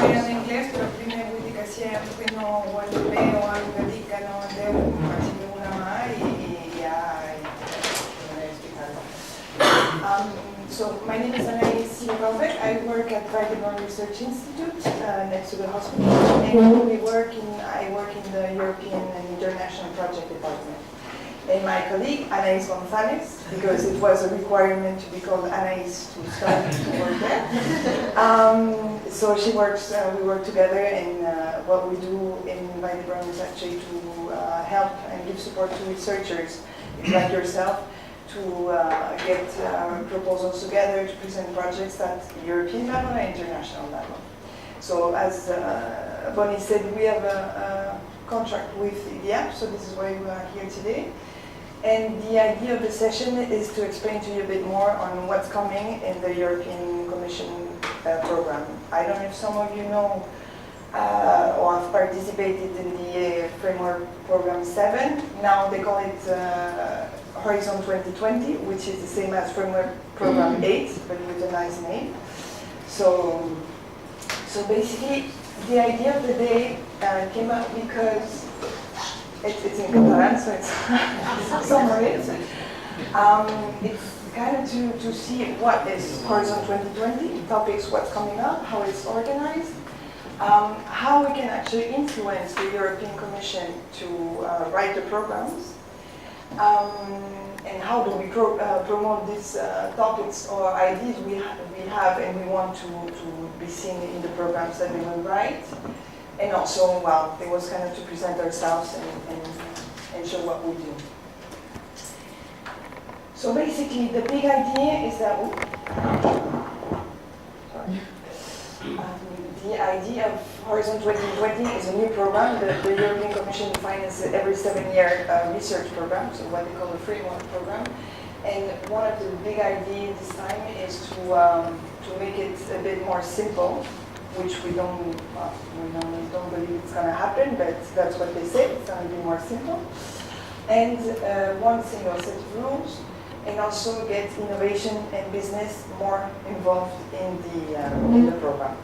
în englez, pero prima vuol che sia no one day o anche dicano devo farci una mai So my name is Anaïs Silvavet. I work at Vardimore Research Institute next to the hospital, and I work in the European and International Project Department. And my colleague, Anaïs Gonzalez, because it was a requirement to be called Anaïs to start to work there. So she works, we work together, and what we do in Vardimore is actually to help and give support to researchers like yourself to get proposals together to present projects at European level and international level. So as Bonnie said, we have a contract with IDIAP, so this is why we are here today. And the idea of the session is to explain to you a bit more on what's coming in the European Commission program. I don't know if some of you know or have participated in the Framework Program 7. Now they call it Horizon 2020, which is the same as Framework Program 8, but with a nice name. So basically, the idea of the day came up because it's in Catalan, so it's somewhere else. It's kind of to see what is Horizon 2020, topics, what's coming up, how it's organized, how we can actually influence the European Commission to write the programs, and how do we promote these topics or ideas we have and we want to be seen in the programs that we will write. And also, well, it was kind of to present ourselves and show what we do. So basically, the big idea is that the idea of Horizon 2020 is a new program that the European Commission finances every 7-year research program, so what they call the framework program. And one of the big ideas this time is to make it a bit more simple, which we don't believe it's going to happen, but that's what they say, it's going to be more simple. And one single set of rules, and also get innovation and business more involved in the program.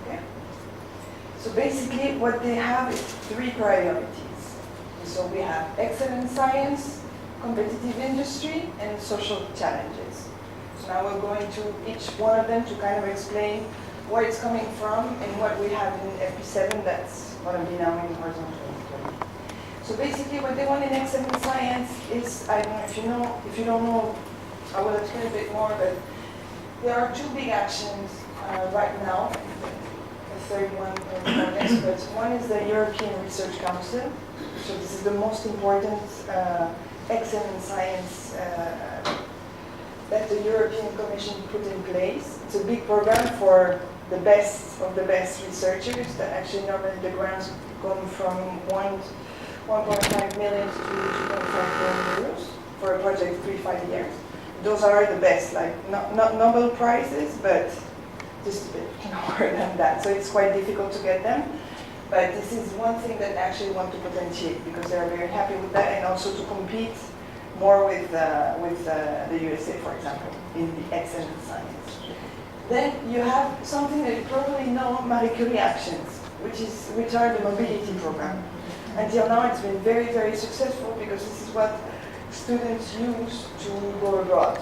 Okay? So basically what they have is 3 priorities. So we have excellent science, competitive industry, and social challenges. So now we're going to each one of them to kind of explain where it's coming from and what we have in FP7 that's going to be now in Horizon 2020. So basically what they want in excellent science is, I don't know if you don't know, I will explain a bit more, but there are 2 big actions right now. The third one next, but one is the European Research Council. So this is the most important excellent science that the European Commission put in place. It's a big program for the best of the best researchers that actually normally the grants go from 1.5 million to 2.5 million euros for a project 3-5 years. Those are the best, like not Nobel Prizes, but just a bit lower than that. So it's quite difficult to get them. But this is one thing that I actually want to potentiate because they're very happy with that, and also to compete more with the USA, for example, in the excellent science. Then you have something that you probably know, Marie Curie Actions, which are the mobility program. Until now, it's been very, very successful because this is what students use to go abroad,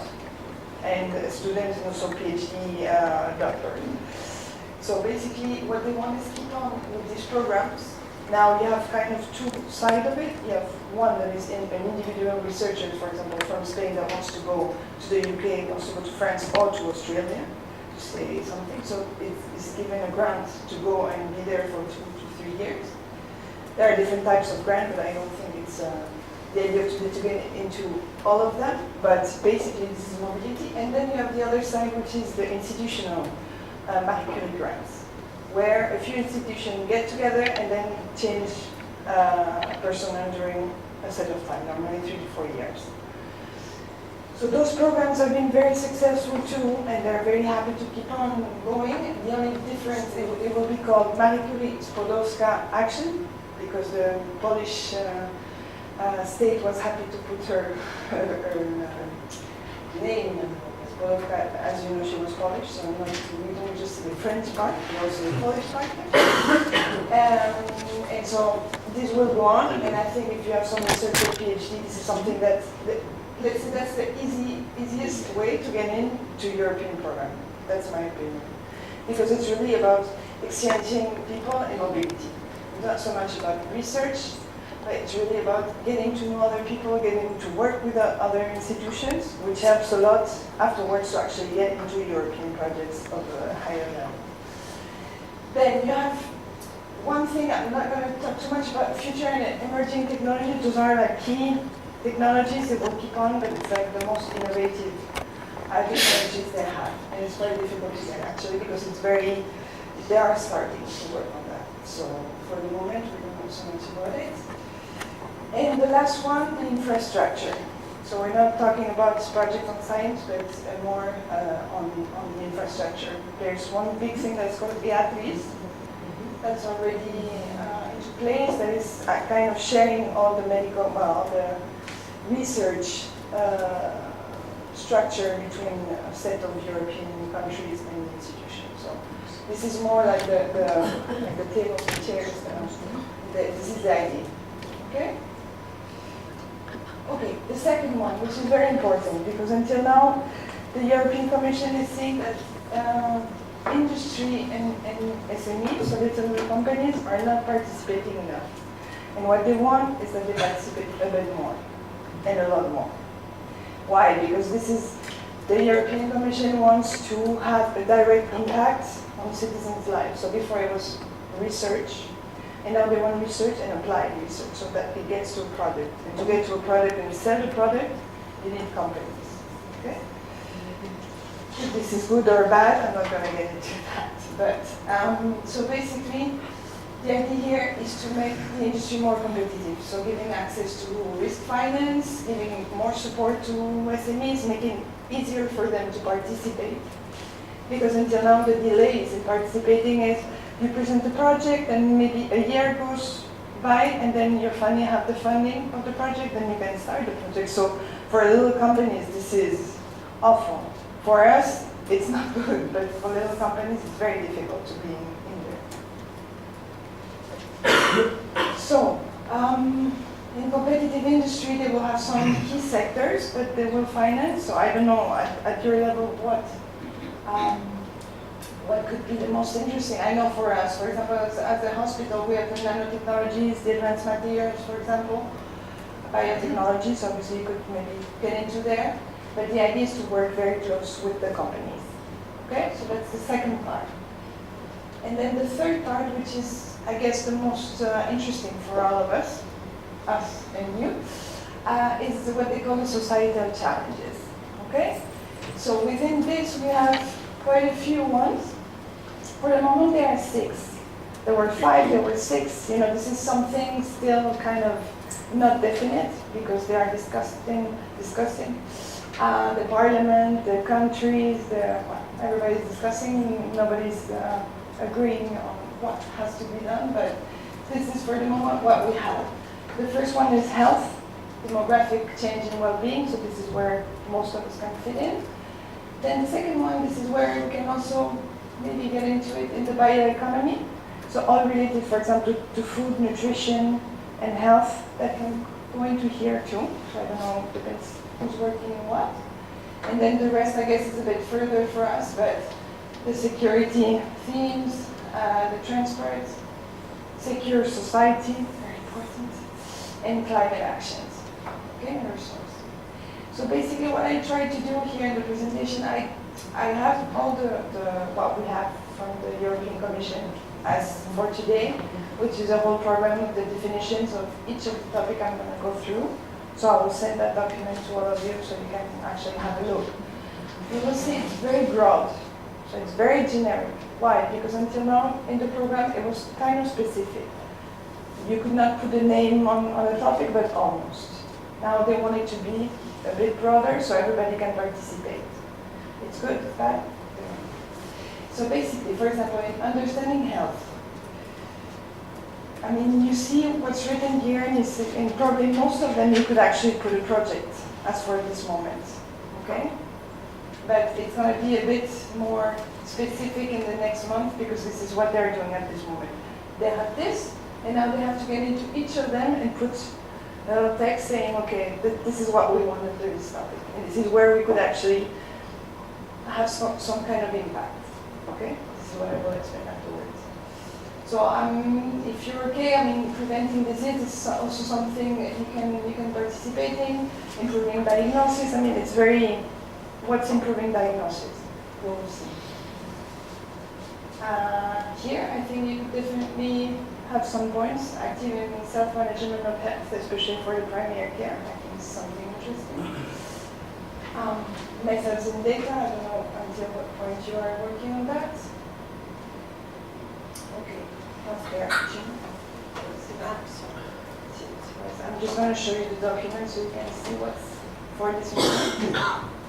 and students and also PhD doctors. So basically, what they want is keep on with these programs. Now you have kind of 2 sides of it. You have one that is an individual researcher, for example, from Spain that wants to go to the UK, wants to go to France or to Australia to study something. So it's given a grant to go and be there for 2 to 3 years. There are different types of grants, but I don't think it's the idea to get into all of them. But basically, this is mobility. And then you have the other side, which is the institutional Marie Curie grants, where a few institutions get together and then change personnel during a set of time, normally 3 to 4 years. So those programs have been very successful too, and they're very happy to keep on going. The only difference, it will be called Marie Curie Skłodowska Action, because the Polish state was happy to put her name Well, as you know, she was Polish, so we don't just see the French part, we also the Polish part. And so this will go on, and I think if you have some research or PhD, this is something that, let's say that's the easiest way to get into European program. That's my opinion. Because it's really about exchanging people and mobility. It's not so much about research, but it's really about getting to know other people, getting to work with other institutions, which helps a lot afterwards to actually get into European projects of a higher level. Then you have one thing, I'm not going to talk too much about future and emerging technology. Those are like key technologies that will keep on, but it's like the most innovative technologies they have. And it's very difficult to get actually because they are starting to work on that. So for the moment, we don't know so much about it. And the last one, the infrastructure. So we're not talking about this project on science, but more on the infrastructure. There's one big thing that's called IDIAP. That's already into place. That is kind of sharing all the all the research structure between a set of European countries and institutions. So this is more like the tables and chairs. This is the idea. Okay? Okay, the second one, which is very important, because until now, the European Commission is saying that industry and SMEs, so little companies, are not participating enough. And what they want is that they participate a bit more, and a lot more. Why? Because the European Commission wants to have a direct impact on citizens' lives. So before it was research, and now they want research and applied research so that it gets to a product. And to get to a product and sell the product, you need companies. Okay? If this is good or bad, I'm not going to get into that. But so basically, the idea here is to make the industry more competitive. So giving access to risk finance, giving more support to SMEs, making it easier for them to participate. Because until now, the delays in participating is you present the project and maybe a year goes by and then you finally have the funding of the project, then you can start the project. So for little companies, this is awful. For us, it's not good, but for little companies, it's very difficult to be in there. So, in competitive industry, they will have some key sectors that they will finance. So I don't know, at your level, what could be the most interesting? I know for us, for example, as a hospital, we have the nanotechnologies, the advanced materials, for example, biotechnologies, obviously you could maybe get into there. But the idea is to work very close with the companies. Okay, so that's the second part. And then the third part, which is, I guess, the most interesting for all of us and you, is what they call the societal challenges. Okay, so within this we have quite a few ones. For the moment, there are 6. There were 5, there were 6. You know, this is something still kind of not definite because they are discussing. The parliament, the countries, everybody's discussing. Nobody's agreeing on what has to be done, but this is for the moment what we have. The first one is health, demographic change and well-being. So this is where most of us can fit in. Then the second one, this is where we can also maybe get into it in the bioeconomy. So all related, for example, to food, nutrition, and health, that can go into here too. So I don't know, depends who's working in what. And then the rest, I guess, is a bit further for us, but the security themes, the transport, secure society, very important, and climate actions. Okay, and resource. So basically what I tried to do here in the presentation, I have all the what we have from the European Commission as for today, which is a whole program with the definitions of each of the topics I'm going to go through. So I will send that document to all of you so you can actually have a look. You will see it's very broad, so it's very generic. Why? Because until now in the program it was kind of specific. You could not put a name on a topic, but almost. Now they want it to be a bit broader so everybody can participate. It's good, it's bad. So basically, for example, in understanding health, I mean, you see what's written here, and probably most of them you could actually put a project as for this moment, okay? but it's going to be a bit more specific in the next month because this is what they're doing at this moment. They have this, and now they have to get into each of them and put a little text saying, okay, this is what we want to do this topic, and this is where we could actually have some kind of impact. Okay, this is what I will explain afterwards. So if you're okay, I mean, preventing disease is also something you can participate in. Improving diagnosis, I mean, it's very, what's improving diagnosis? We'll see. Here, I think you could definitely have some points. Active in self-management of health, especially for the primary care. I think it's something interesting. Methods and data, I don't know until what point you are working on that. Okay, healthcare action. I'm just going to show you the document so you can see what's for this one.